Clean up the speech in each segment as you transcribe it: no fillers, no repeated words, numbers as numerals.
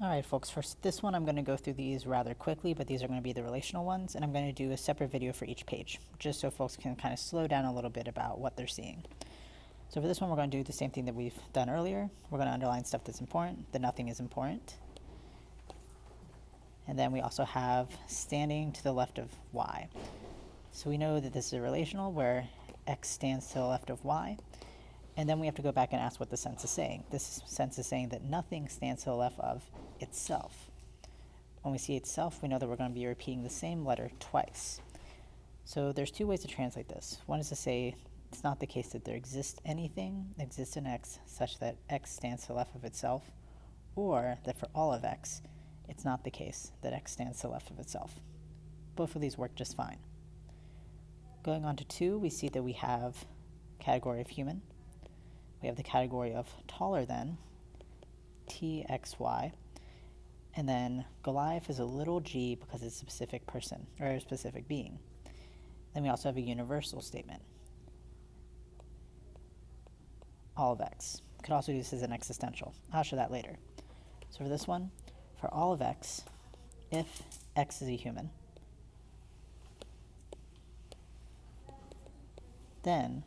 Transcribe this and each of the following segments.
All right, folks, for this one, I'm going to go through these rather quickly, but these are going to be the relational ones, and I'm going to do a separate video for each page, just so folks can kind of slow down a little bit about what they're seeing. So for this one, we're going to do the same thing that we've done earlier. We're going to underline stuff that's important, that nothing is important. And then we also have standing to the left of y. So we know that this is a relational where x stands to the left of y. And then we have to go back and ask what the sense is saying. This sense is saying that nothing stands to the left of itself. When we see itself, we know that we're going to be repeating the same letter twice. So there's two ways to translate this. One is to say it's not the case that there exists anything exists in x such that x stands to the left of itself, or that for all of x, it's not the case that x stands to the left of itself. Both of these work just fine. Going on to 2, we see that we have category of human. We have the category of taller than, txy, and then Goliath is a little g because it's a specific person, or a specific being. Then we also have a universal statement, all of x. We could also do this as an existential. I'll show that later. So for this one, for all of x, if x is a human, then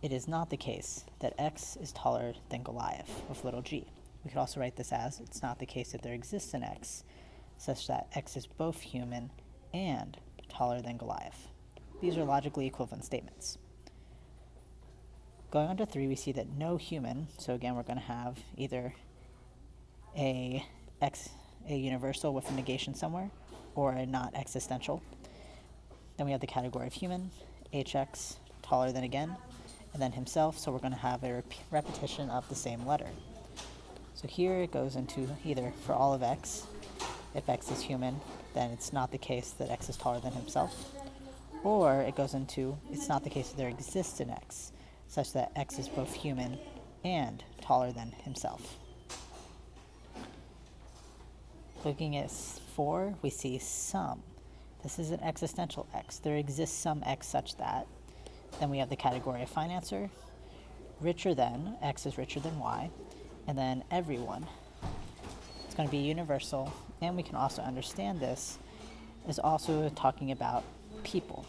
it is not the case that x is taller than Goliath with little g. We could also write this as it's not the case that there exists an x such that x is both human and taller than Goliath. These are logically equivalent statements. Going on to 3, we see that no human, so again we're going to have either a universal with a negation somewhere, or a not existential. Then we have the category of human, hx, taller than again, and then himself, so we're going to have a repetition of the same letter. So here it goes into either for all of x, if x is human, then it's not the case that x is taller than himself, or it goes into it's not the case that there exists an x, such that x is both human and taller than himself. Looking at 4, we see some. This is an existential x. There exists some x such that. Then we have the category of financer, richer than, x is richer than y, and then everyone. It's going to be universal, and we can also understand this as also talking about people.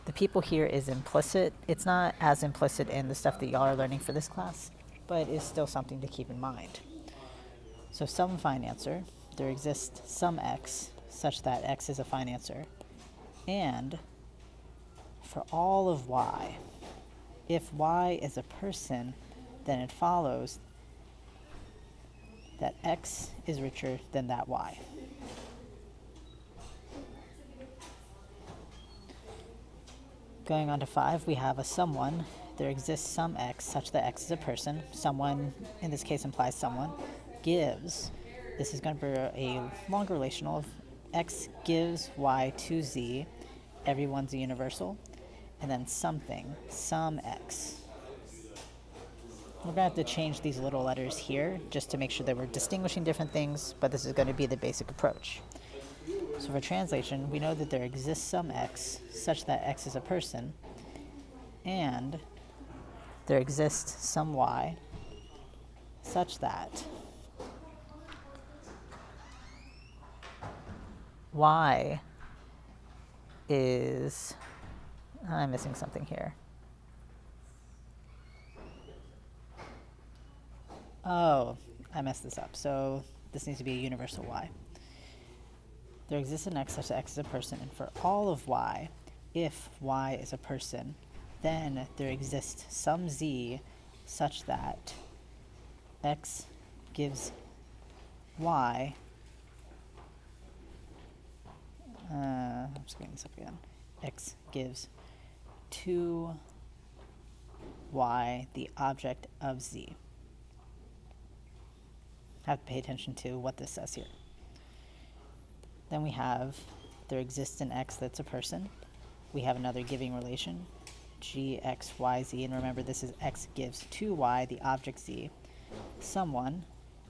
The people here is implicit. It's not as implicit in the stuff that y'all are learning for this class, but it's still something to keep in mind. So some financer, there exists some x such that x is a financer, and for all of y, if y is a person, then it follows that x is richer than that y. Going on to 5, we have a someone. There exists some x such that x is a person. Someone, in this case, implies someone, gives. This is going to be a longer relational of x gives y to z. Everyone's a universal. And then something, some x. We're going to have to change these little letters here just to make sure that we're distinguishing different things, but this is going to be the basic approach. So for translation, we know that there exists some x such that x is a person, and there exists some y such that y is... I'm missing something here. Oh, I messed this up. So this needs to be a universal y. There exists an x such that x is a person, and for all of y, if y is a person, then there exists some z such that x gives y. I'm just getting this up again. X gives to y the object of z. Have to pay attention to what this says here. Then we have there exists an x that's a person. We have another giving relation, g, x, y, z, and remember this is x gives to y the object z. Someone,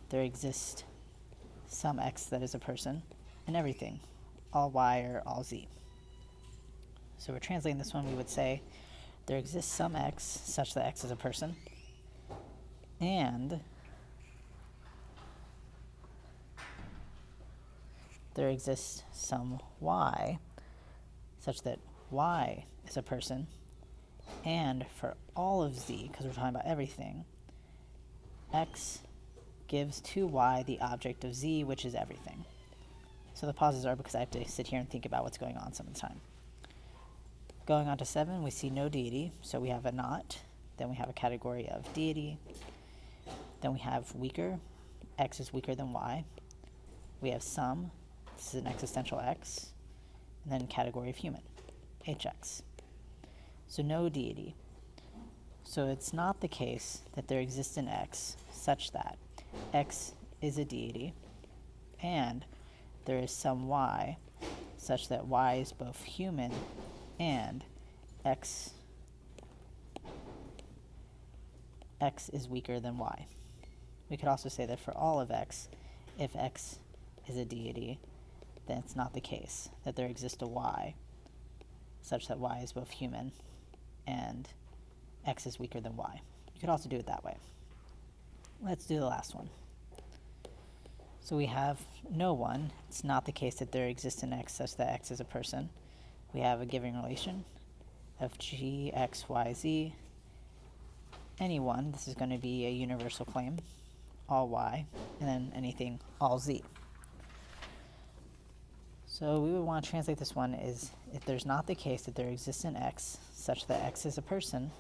there exists some x that is a person, and everything, all y or all z. So we're translating this one, we would say there exists some x such that x is a person, and there exists some y such that y is a person, and for all of z, because we're talking about everything, x gives to y the object of z, which is everything. So the pauses are because I have to sit here and think about what's going on some of the time. Going on to 7, we see no deity, so we have a not, then we have a category of deity, then we have weaker, x is weaker than y, we have some, this is an existential x, and then category of human, hx. So no deity. So it's not the case that there exists an x such that x is a deity, and there is some y such that y is both human and x is weaker than y. We could also say that for all of x, if x is a deity, then it's not the case that there exists a y such that y is both human and x is weaker than y. You could also do it that way. Let's do the last one. So we have no one. It's not the case that there exists an x such that x is a person. We have a given relation of g, x, y, z. Any one, this is going to be a universal claim, all y, and then anything, all z. So we would want to translate this one as if there's not the case that there exists an x such that x is a person,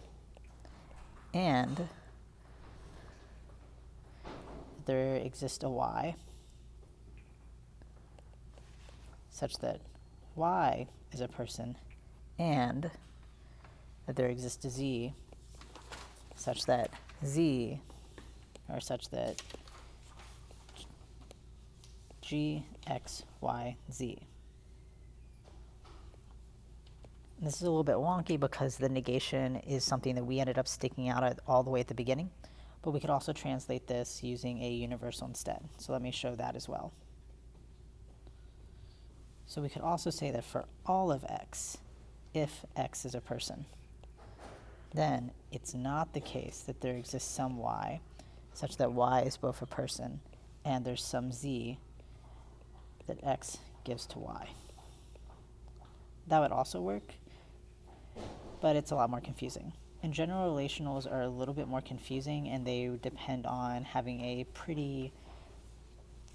and there exists a y such that y is a person, and that there exists a z such that z, or such that g, x, y, z. And this is a little bit wonky because the negation is something that we ended up sticking out at all the way at the beginning, but we could also translate this using a universal instead. So let me show that as well. So we could also say that for all of x, if x is a person, then it's not the case that there exists some y such that y is both a person and there's some z that x gives to y. That would also work, but it's a lot more confusing. In general, relationals are a little bit more confusing, and they depend on having a pretty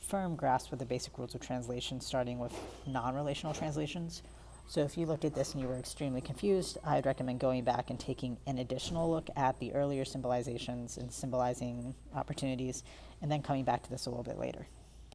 firm grasp of the basic rules of translation, starting with non-relational translations. So if you looked at this and you were extremely confused, I'd recommend going back and taking an additional look at the earlier symbolizations and symbolizing opportunities, and then coming back to this a little bit later.